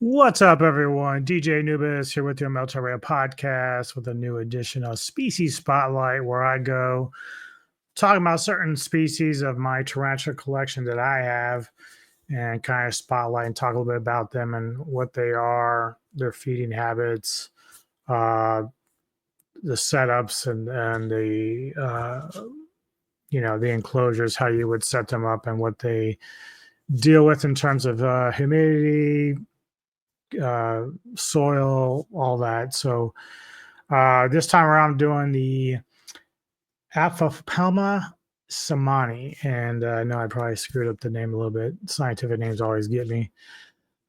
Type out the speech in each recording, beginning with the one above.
What's up, everyone? DJ Nubis here with your Melterria podcast with a new edition of Species Spotlight, where I go talking about certain species of my tarantula collection that I have and kind of spotlight and talk a little bit about them and what they are, their feeding habits, uh, the setups, and the enclosures, how you would set them up, and what they deal with in terms of humidity, soil, all that. So this time around, I'm doing the Aphonopelma Seemanni, and I know I probably screwed up the name a little bit. Scientific names always get me.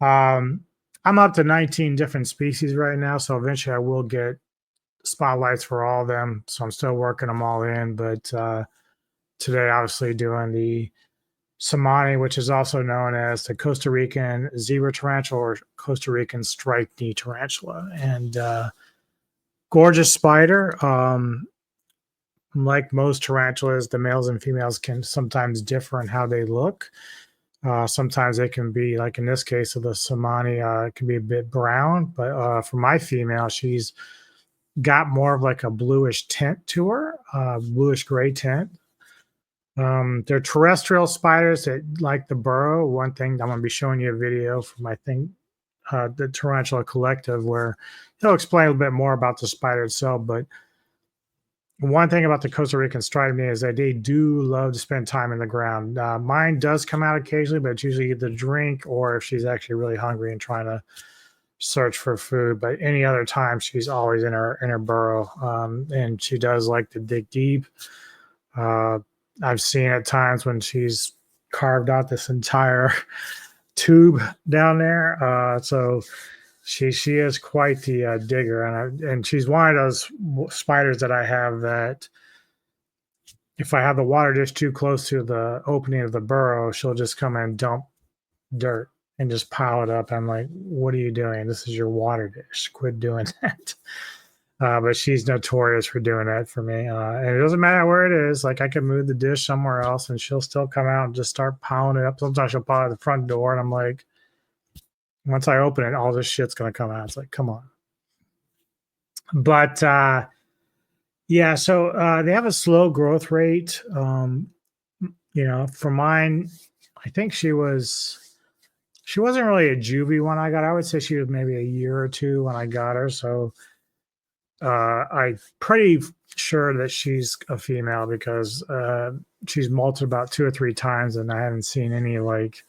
I'm up to 19 different species right now, so eventually I will get spotlights for all of them. So I'm still working them all in, but today, obviously, doing the Seemanni, which is also known as the Costa Rican zebra tarantula or Costa Rican striped knee tarantula. And gorgeous spider. Like most tarantulas, the males and females can sometimes differ in how they look. Sometimes they can be, like in this case of the Seemanni, it can be a bit brown. But for my female, she's got more of like a bluish tint to her, bluish gray tint. They're terrestrial spiders that like to burrow. One thing, I'm going to be showing you a video from, I think, the Tarantula Collective, where he'll explain a little bit more about the spider itself. But one thing about the Costa Rican striped knee is that they do love to spend time in the ground. Mine does come out occasionally, but it's usually either drink or if she's actually really hungry and trying to search for food. But any other time, she's always in her burrow, and she does like to dig deep. I've seen at times when she's carved out this entire tube down there. So she is quite the digger, and she's one of those spiders that I have that if I have the water dish too close to the opening of the burrow, she'll just come and dump dirt and just pile it up. I'm like, what are you doing? This is your water dish. Quit doing that. But she's notorious for doing that for me. And it doesn't matter where it is. Like I can move the dish somewhere else and she'll still come out and just start piling it up. Sometimes she'll pile at the front door and I'm like, once I open it, all this shit's going to come out. It's like, come on. But yeah, so they have a slow growth rate. For mine, I think she wasn't really a juvie when I got her. I would say she was maybe a year or two when I got her. So I'm pretty sure that she's a female because she's molted about 2 or 3 times and I haven't seen any like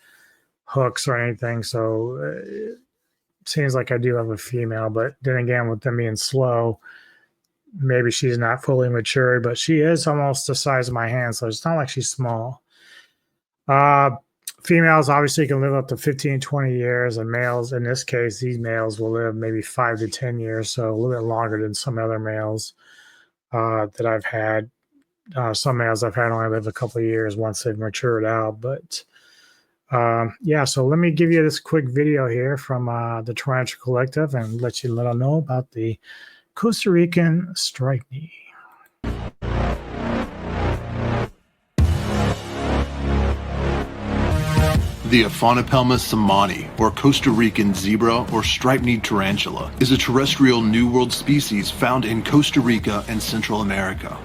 hooks or anything. So it seems like I do have a female, but then again, with them being slow, maybe she's not fully matured, but she is almost the size of my hand. So it's not like she's small. Females obviously can live up to 15, 20 years, and males, in this case, these males will live maybe 5 to 10 years, so a little bit longer than some other males that I've had. Some males I've had only live a couple of years once they've matured out. But yeah, so let me give you this quick video here from the Tarantula Collective and let you know about the Costa Rican striped knee. The Aphonopelma seemanni, or Costa Rican zebra or striped-kneed tarantula, is a terrestrial New World species found in Costa Rica and Central America.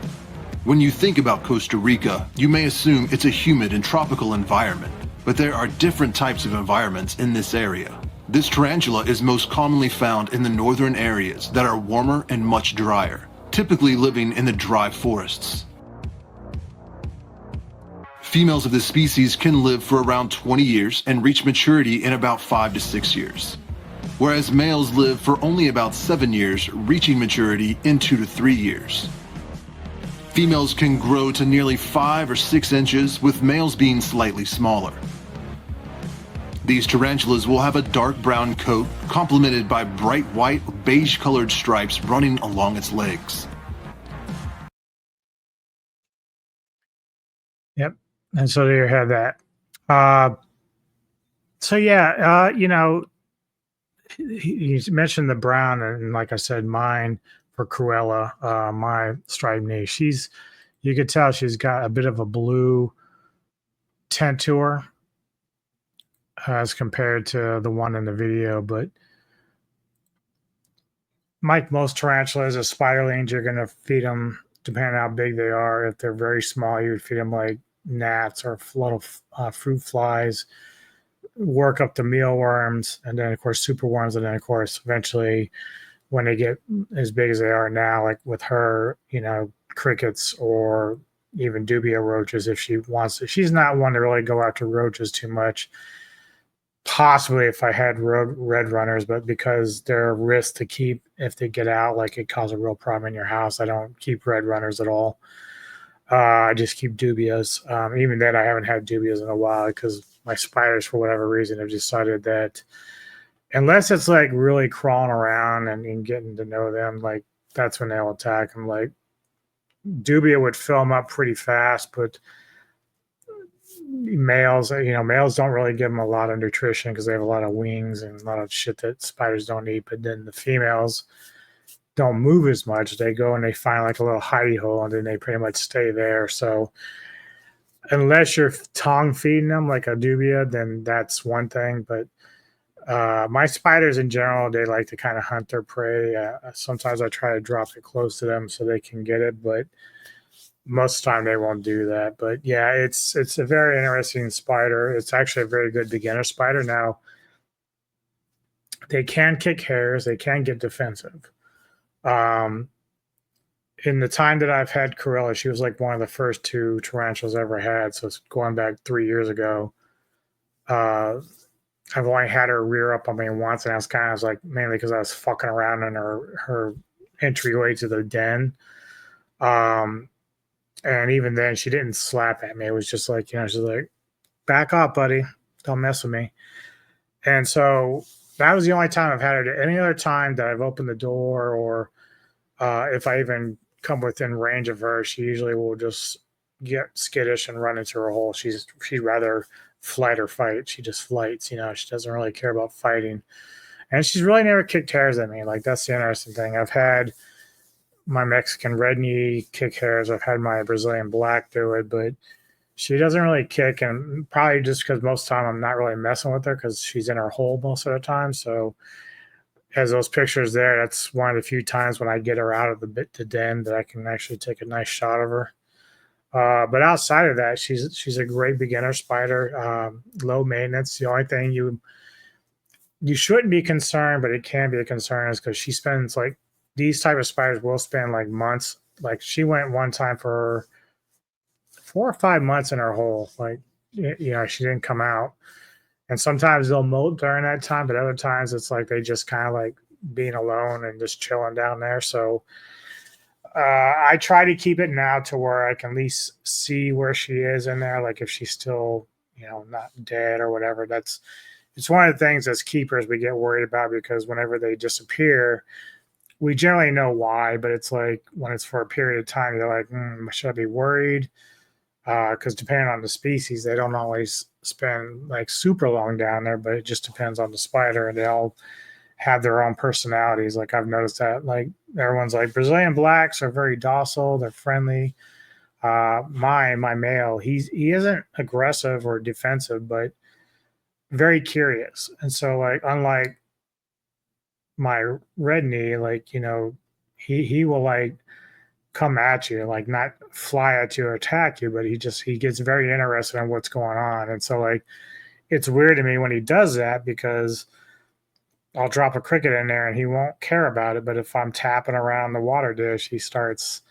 When you think about Costa Rica, you may assume it's a humid and tropical environment, but there are different types of environments in this area. This tarantula is most commonly found in the northern areas that are warmer and much drier, typically living in the dry forests. Females of this species can live for around 20 years and reach maturity in about 5 to 6 years, whereas males live for only about 7 years, reaching maturity in 2 to 3 years. Females can grow to nearly 5 or 6 inches, with males being slightly smaller. These tarantulas will have a dark brown coat, complemented by bright white or beige-colored stripes running along its legs. Yep. And so there you have that. So yeah, you mentioned the brown, and like I said, mine for Cruella, my striped knee. You could tell she's got a bit of a blue tint to her. as compared to the one in the video. But like most tarantulas, or spiderlings, you're going to feed them depending on how big they are. If they're very small, you would feed them like gnats or little fruit flies, work up the mealworms, and then of course superworms, and then of course eventually when they get as big as they are now, like with her, crickets or even dubia roaches if she wants to. She's not one to really go after roaches too much. Possibly if I had red runners, but because they're a risk to keep if they get out, like it cause a real problem in your house, I don't keep red runners at all. I just keep dubias. Even then, I haven't had dubias in a while because my spiders, for whatever reason, have decided that unless it's like really crawling around and getting to know them, like that's when they'll attack them. Like dubia would fill them up pretty fast, but males, males don't really give them a lot of nutrition because they have a lot of wings and a lot of shit that spiders don't eat. But then the females don't move as much. They go and they find like a little hidey hole and then they pretty much stay there. So unless you're tongue feeding them like a dubia, then that's one thing. But my spiders in general, they like to kind of hunt their prey. Sometimes I try to drop it close to them so they can get it, but most of the time they won't do that. But yeah, it's a very interesting spider. It's actually a very good beginner spider. Now, they can kick hairs. They can get defensive. In the time that I've had Corella, she was like one of the first two tarantulas I ever had. So it's going back 3 years ago. I've only had her rear up on me once, and I was like mainly because I was fucking around in her entryway to the den. And even then, she didn't slap at me. It was just like, she's like, back off, buddy. Don't mess with me. And so that was the only time I've had her. Any other time that I've opened the door or if I even come within range of her, she usually will just get skittish and run into her hole. She'd rather flight or fight. She just flights, she doesn't really care about fighting. And she's really never kicked hairs at me. Like, that's the interesting thing. I've had my Mexican red knee kick hairs. I've had my Brazilian black do it, but she doesn't really kick. And probably just because most of the time I'm not really messing with her because she's in her hole most of the time. So as those pictures there, that's one of the few times when I get her out of the den that I can actually take a nice shot of her. But outside of that, she's a great beginner spider, low maintenance. The only thing you shouldn't be concerned, but it can be a concern, is because she spends like these type of spiders will spend like months. Like she went one time for 4 or 5 months in her hole. Like she didn't come out. And sometimes they'll molt during that time, but other times it's like they just kind of like being alone and just chilling down there. So I try to keep it now to where I can at least see where she is in there, like if she's still, not dead or whatever. It's one of the things as keepers we get worried about, because whenever they disappear, we generally know why, but it's like when it's for a period of time, you're like, should I be worried? Because depending on the species, they don't always spend like super long down there, but it just depends on the spider, and they all have their own personalities. Like I've noticed that, like everyone's like Brazilian blacks are very docile, they're friendly. My male, he isn't aggressive or defensive, but very curious. And so like unlike my red knee, like he will like come at you, like not fly at you or attack you, but he gets very interested in what's going on. And so like it's weird to me when he does that, because I'll drop a cricket in there and he won't care about it. But if I'm tapping around the water dish, he starts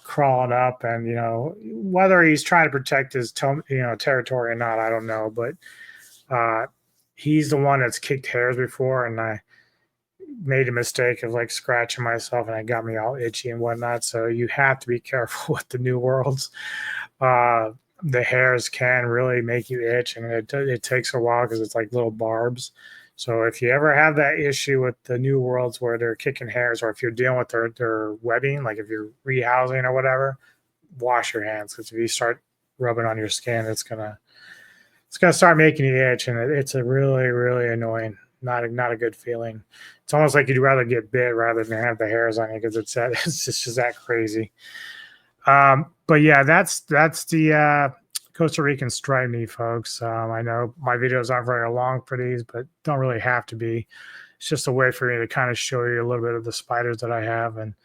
crawling up, and whether he's trying to protect his territory or not, I don't know. But he's the one that's kicked hairs before, and I made a mistake of like scratching myself, and it got me all itchy and whatnot. So you have to be careful with the new worlds. The hairs can really make you itch, and it takes a while because it's like little barbs. So if you ever have that issue with the new worlds where they're kicking hairs, or if you're dealing with their webbing, like if you're rehousing or whatever, wash your hands, because if you start rubbing on your skin, it's gonna start making you itch, and it's a really, really annoying. Not a good feeling. It's almost like you'd rather get bit rather than have the hairs on you, because it's just that crazy. But yeah, that's the Costa Rican striped knee, folks. I know my videos aren't very long for these, but don't really have to be. It's just a way for me to kind of show you a little bit of the spiders that I have. And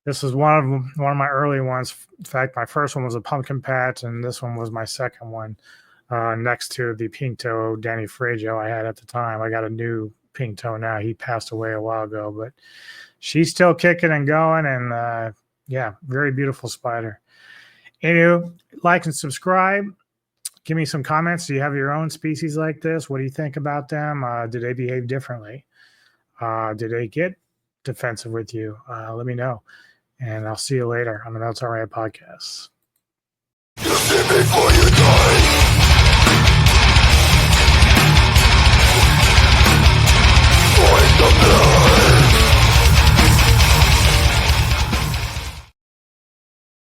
this is one of them, one of my early ones. In fact, my first one was a pumpkin patch, and this one was my second one, next to the pink toe Danny Fragio I had at the time. I got a new pink toe now. He passed away a while ago, but she's still kicking and going. And yeah, very beautiful spider. Anyway, like and subscribe. Give me some comments. Do you have your own species like this? What do you think about them? Do they behave differently? Do they get defensive with you? Let me know. And I'll see you later on the That's All Right podcast.